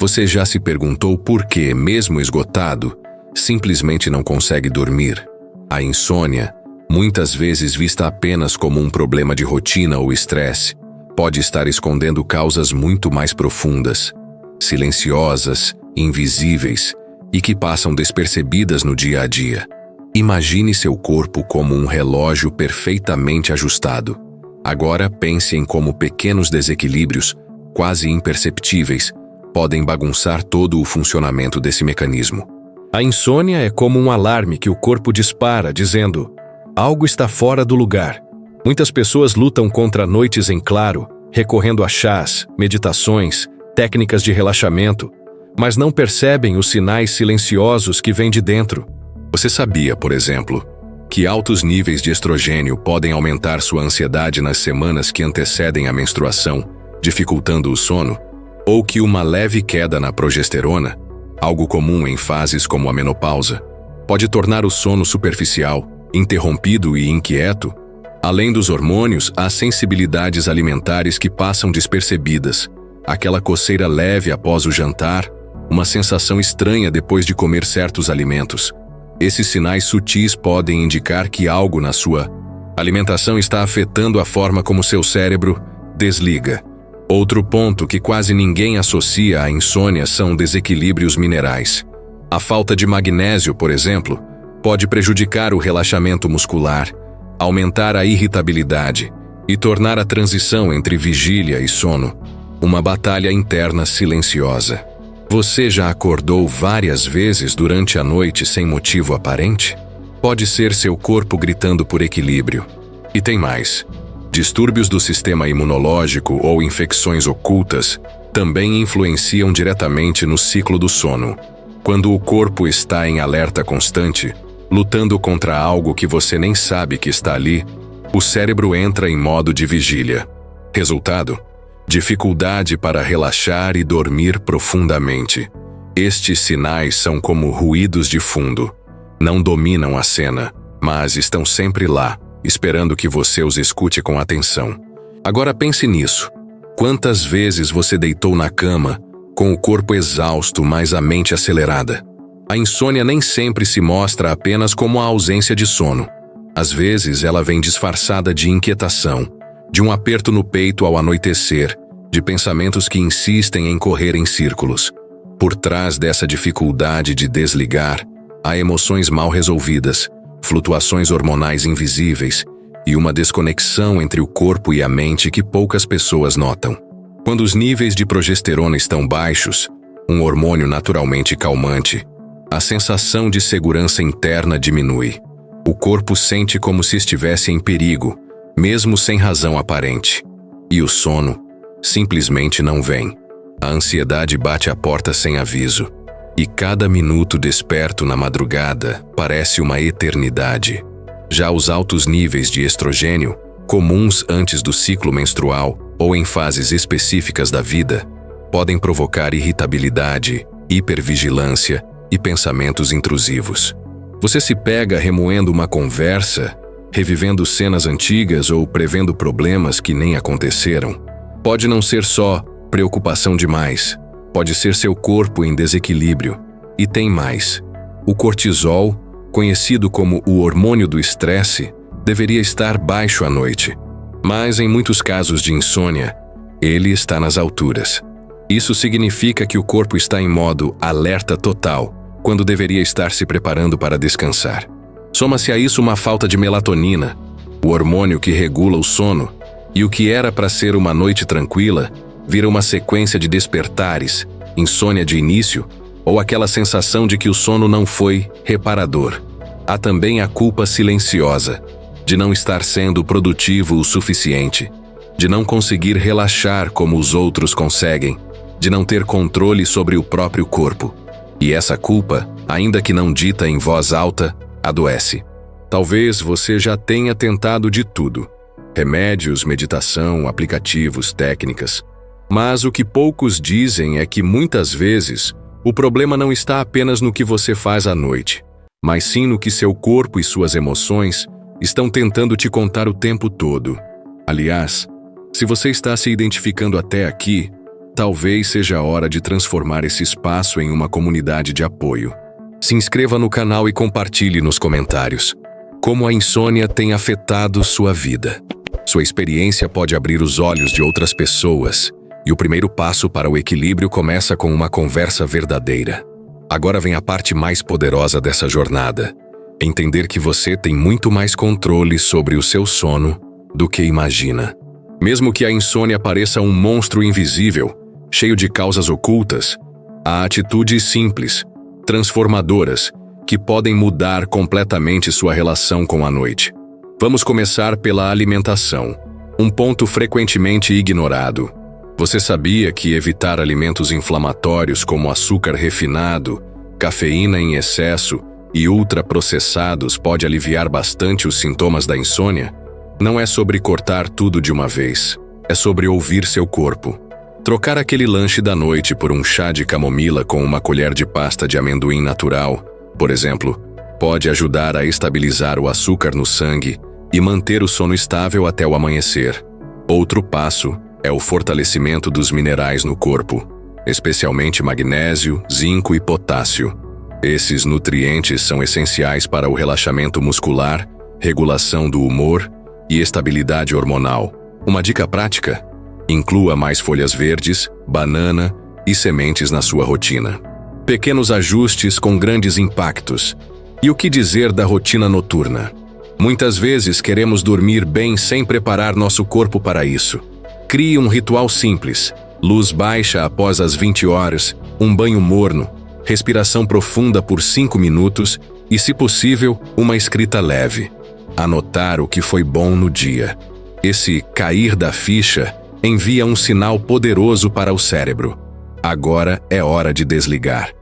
Você já se perguntou por que, mesmo esgotado, simplesmente não consegue dormir? A insônia, muitas vezes vista apenas como um problema de rotina ou estresse, pode estar escondendo causas muito mais profundas, silenciosas, invisíveis e que passam despercebidas no dia a dia. Imagine seu corpo como um relógio perfeitamente ajustado. Agora pense em como pequenos desequilíbrios, quase imperceptíveis, podem bagunçar todo o funcionamento desse mecanismo. A insônia é como um alarme que o corpo dispara, dizendo: algo está fora do lugar. Muitas pessoas lutam contra noites em claro, recorrendo a chás, meditações, técnicas de relaxamento, mas não percebem os sinais silenciosos que vêm de dentro. Você sabia, por exemplo, que altos níveis de estrogênio podem aumentar sua ansiedade nas semanas que antecedem a menstruação, dificultando o sono? Ou que uma leve queda na progesterona, algo comum em fases como a menopausa, pode tornar o sono superficial, interrompido e inquieto? Além dos hormônios, há sensibilidades alimentares que passam despercebidas. Aquela coceira leve após o jantar, uma sensação estranha depois de comer certos alimentos. Esses sinais sutis podem indicar que algo na sua alimentação está afetando a forma como seu cérebro desliga. Outro ponto que quase ninguém associa à insônia são desequilíbrios minerais. A falta de magnésio, por exemplo, pode prejudicar o relaxamento muscular, aumentar a irritabilidade e tornar a transição entre vigília e sono uma batalha interna silenciosa. Você já acordou várias vezes durante a noite sem motivo aparente? Pode ser seu corpo gritando por equilíbrio. E tem mais. Distúrbios do sistema imunológico ou infecções ocultas também influenciam diretamente no ciclo do sono. Quando o corpo está em alerta constante, lutando contra algo que você nem sabe que está ali, o cérebro entra em modo de vigília. Resultado: dificuldade para relaxar e dormir profundamente. Estes sinais são como ruídos de fundo. Não dominam a cena, mas estão sempre lá, esperando que você os escute com atenção. Agora pense nisso. Quantas vezes você deitou na cama, com o corpo exausto, mas a mente acelerada? A insônia nem sempre se mostra apenas como a ausência de sono. Às vezes ela vem disfarçada de inquietação, de um aperto no peito ao anoitecer, de pensamentos que insistem em correr em círculos. Por trás dessa dificuldade de desligar, há emoções mal resolvidas, flutuações hormonais invisíveis e uma desconexão entre o corpo e a mente que poucas pessoas notam. Quando os níveis de progesterona estão baixos, um hormônio naturalmente calmante, a sensação de segurança interna diminui. O corpo sente como se estivesse em perigo, mesmo sem razão aparente. E o sono simplesmente não vem. A ansiedade bate à porta sem aviso. E cada minuto desperto na madrugada parece uma eternidade. Já os altos níveis de estrogênio, comuns antes do ciclo menstrual ou em fases específicas da vida, podem provocar irritabilidade, hipervigilância e pensamentos intrusivos. Você se pega remoendo uma conversa, revivendo cenas antigas ou prevendo problemas que nem aconteceram. Pode não ser só preocupação demais. Pode ser seu corpo em desequilíbrio. E tem mais. O cortisol, conhecido como o hormônio do estresse, deveria estar baixo à noite. Mas em muitos casos de insônia, ele está nas alturas. Isso significa que o corpo está em modo alerta total, quando deveria estar se preparando para descansar. Soma-se a isso uma falta de melatonina, o hormônio que regula o sono, e o que era para ser uma noite tranquila, vira uma sequência de despertares, insônia de início, ou aquela sensação de que o sono não foi reparador. Há também a culpa silenciosa, de não estar sendo produtivo o suficiente, de não conseguir relaxar como os outros conseguem, de não ter controle sobre o próprio corpo. E essa culpa, ainda que não dita em voz alta, adoece. Talvez você já tenha tentado de tudo: remédios, meditação, aplicativos, técnicas. Mas o que poucos dizem é que muitas vezes o problema não está apenas no que você faz à noite, mas sim no que seu corpo e suas emoções estão tentando te contar o tempo todo. Aliás, se você está se identificando até aqui, talvez seja a hora de transformar esse espaço em uma comunidade de apoio. Se inscreva no canal e compartilhe nos comentários como a insônia tem afetado sua vida. Sua experiência pode abrir os olhos de outras pessoas, e o primeiro passo para o equilíbrio começa com uma conversa verdadeira. Agora vem a parte mais poderosa dessa jornada: entender que você tem muito mais controle sobre o seu sono do que imagina. Mesmo que a insônia pareça um monstro invisível, cheio de causas ocultas, há atitudes simples, transformadoras, que podem mudar completamente sua relação com a noite. Vamos começar pela alimentação, um ponto frequentemente ignorado. Você sabia que evitar alimentos inflamatórios como açúcar refinado, cafeína em excesso e ultraprocessados pode aliviar bastante os sintomas da insônia? Não é sobre cortar tudo de uma vez, é sobre ouvir seu corpo. Trocar aquele lanche da noite por um chá de camomila com uma colher de pasta de amendoim natural, por exemplo, pode ajudar a estabilizar o açúcar no sangue e manter o sono estável até o amanhecer. Outro passo é o fortalecimento dos minerais no corpo, especialmente magnésio, zinco e potássio. Esses nutrientes são essenciais para o relaxamento muscular, regulação do humor e estabilidade hormonal. Uma dica prática: inclua mais folhas verdes, banana e sementes na sua rotina. Pequenos ajustes com grandes impactos. E o que dizer da rotina noturna? Muitas vezes queremos dormir bem sem preparar nosso corpo para isso. Crie um ritual simples: luz baixa após as 20 horas, um banho morno, respiração profunda por 5 minutos e, se possível, uma escrita leve. Anotar o que foi bom no dia. Esse cair da ficha envia um sinal poderoso para o cérebro. Agora é hora de desligar.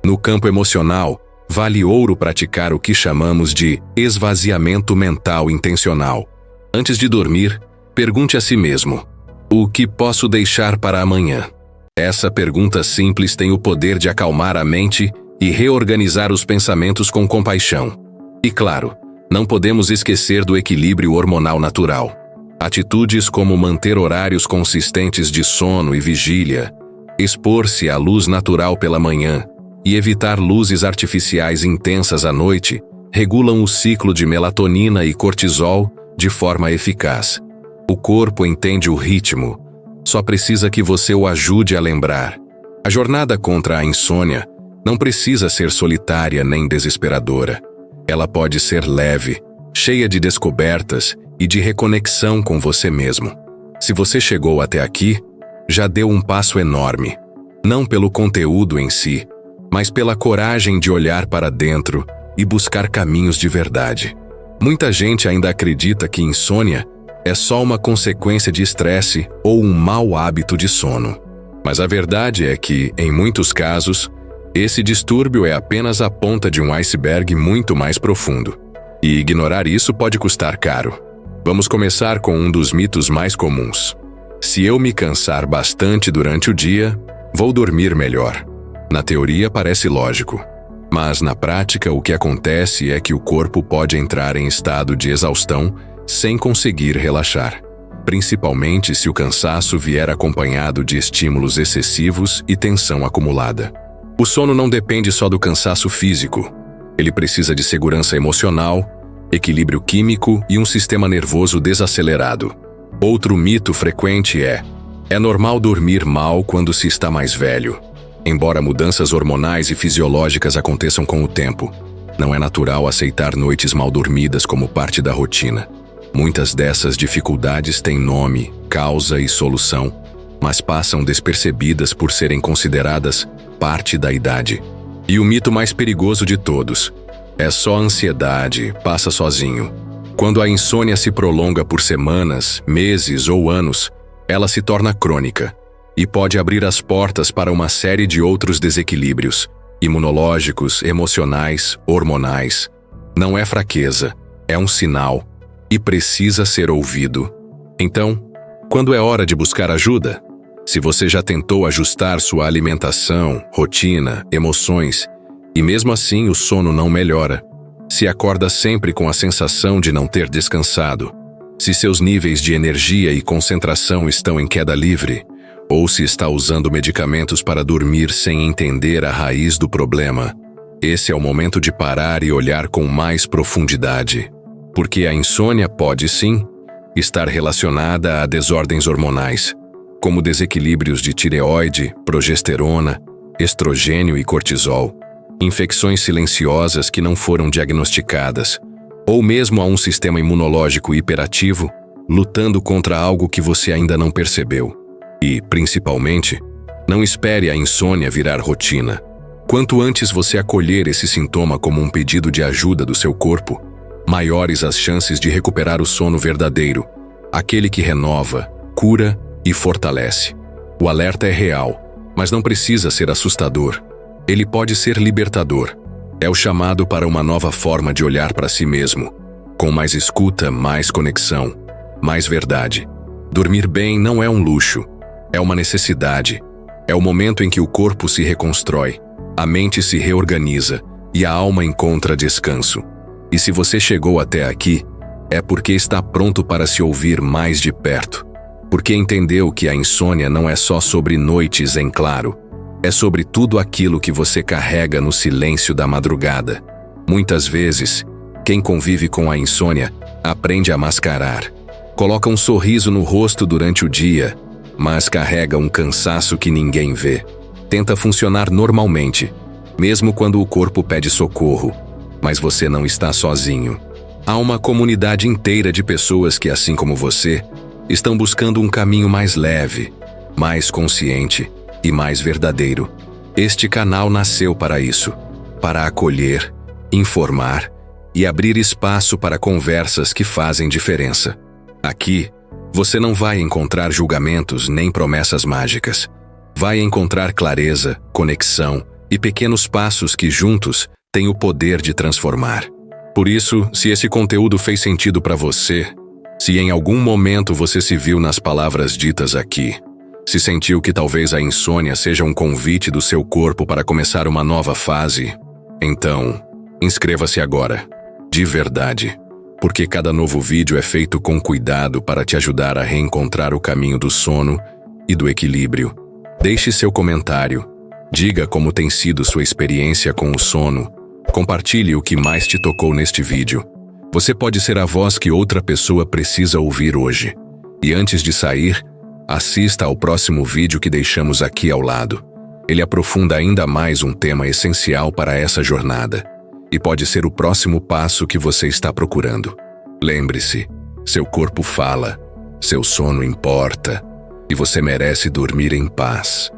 No campo emocional, vale ouro praticar o que chamamos de esvaziamento mental intencional. Antes de dormir, pergunte a si mesmo: o que posso deixar para amanhã? Essa pergunta simples tem o poder de acalmar a mente e reorganizar os pensamentos com compaixão. E claro, não podemos esquecer do equilíbrio hormonal natural. Atitudes como manter horários consistentes de sono e vigília, expor-se à luz natural pela manhã e evitar luzes artificiais intensas à noite regulam o ciclo de melatonina e cortisol de forma eficaz. O corpo entende o ritmo, só precisa que você o ajude a lembrar. A jornada contra a insônia não precisa ser solitária nem desesperadora. Ela pode ser leve, cheia de descobertas e de reconexão com você mesmo. Se você chegou até aqui, já deu um passo enorme. Não pelo conteúdo em si, mas pela coragem de olhar para dentro e buscar caminhos de verdade. Muita gente ainda acredita que insônia é só uma consequência de estresse ou um mau hábito de sono. Mas a verdade é que, em muitos casos, esse distúrbio é apenas a ponta de um iceberg muito mais profundo. E ignorar isso pode custar caro. Vamos começar com um dos mitos mais comuns. Se eu me cansar bastante durante o dia, vou dormir melhor. Na teoria parece lógico, mas na prática o que acontece é que o corpo pode entrar em estado de exaustão sem conseguir relaxar, principalmente se o cansaço vier acompanhado de estímulos excessivos e tensão acumulada. O sono não depende só do cansaço físico. Ele precisa de segurança emocional, equilíbrio químico e um sistema nervoso desacelerado. Outro mito frequente é normal dormir mal quando se está mais velho. Embora mudanças hormonais e fisiológicas aconteçam com o tempo, não é natural aceitar noites mal dormidas como parte da rotina. Muitas dessas dificuldades têm nome, causa e solução, mas passam despercebidas por serem consideradas parte da idade. E o mito mais perigoso de todos: é só ansiedade, passa sozinho. Quando a insônia se prolonga por semanas, meses ou anos, ela se torna crônica e pode abrir as portas para uma série de outros desequilíbrios, imunológicos, emocionais, hormonais. Não é fraqueza, é um sinal e precisa ser ouvido. Então, quando é hora de buscar ajuda? Se você já tentou ajustar sua alimentação, rotina, emoções, e mesmo assim o sono não melhora, se acorda sempre com a sensação de não ter descansado, se seus níveis de energia e concentração estão em queda livre, ou se está usando medicamentos para dormir sem entender a raiz do problema. Esse é o momento de parar e olhar com mais profundidade. Porque a insônia pode, sim, estar relacionada a desordens hormonais, como desequilíbrios de tireoide, progesterona, estrogênio e cortisol, infecções silenciosas que não foram diagnosticadas, ou mesmo a um sistema imunológico hiperativo, lutando contra algo que você ainda não percebeu. E, principalmente, não espere a insônia virar rotina. Quanto antes você acolher esse sintoma como um pedido de ajuda do seu corpo, maiores as chances de recuperar o sono verdadeiro, aquele que renova, cura e fortalece. O alerta é real, mas não precisa ser assustador. Ele pode ser libertador. É o chamado para uma nova forma de olhar para si mesmo, com mais escuta, mais conexão, mais verdade. Dormir bem não é um luxo, é uma necessidade. É o momento em que o corpo se reconstrói, a mente se reorganiza e a alma encontra descanso. E se você chegou até aqui, é porque está pronto para se ouvir mais de perto. Porque entendeu que a insônia não é só sobre noites em claro, é sobre tudo aquilo que você carrega no silêncio da madrugada. Muitas vezes, quem convive com a insônia aprende a mascarar. Coloca um sorriso no rosto durante o dia, mas carrega um cansaço que ninguém vê. Tenta funcionar normalmente, mesmo quando o corpo pede socorro, mas você não está sozinho. Há uma comunidade inteira de pessoas que, assim como você, estão buscando um caminho mais leve, mais consciente e mais verdadeiro. Este canal nasceu para isso, para acolher, informar e abrir espaço para conversas que fazem diferença. Aqui, você não vai encontrar julgamentos nem promessas mágicas. Vai encontrar clareza, conexão e pequenos passos que juntos têm o poder de transformar. Por isso, se esse conteúdo fez sentido para você, se em algum momento você se viu nas palavras ditas aqui, se sentiu que talvez a insônia seja um convite do seu corpo para começar uma nova fase, então, inscreva-se agora, de verdade, porque cada novo vídeo é feito com cuidado para te ajudar a reencontrar o caminho do sono e do equilíbrio. Deixe seu comentário, diga como tem sido sua experiência com o sono, compartilhe o que mais te tocou neste vídeo. Você pode ser a voz que outra pessoa precisa ouvir hoje. E antes de sair, assista ao próximo vídeo que deixamos aqui ao lado. Ele aprofunda ainda mais um tema essencial para essa jornada. E pode ser o próximo passo que você está procurando. Lembre-se, seu corpo fala, seu sono importa, e você merece dormir em paz.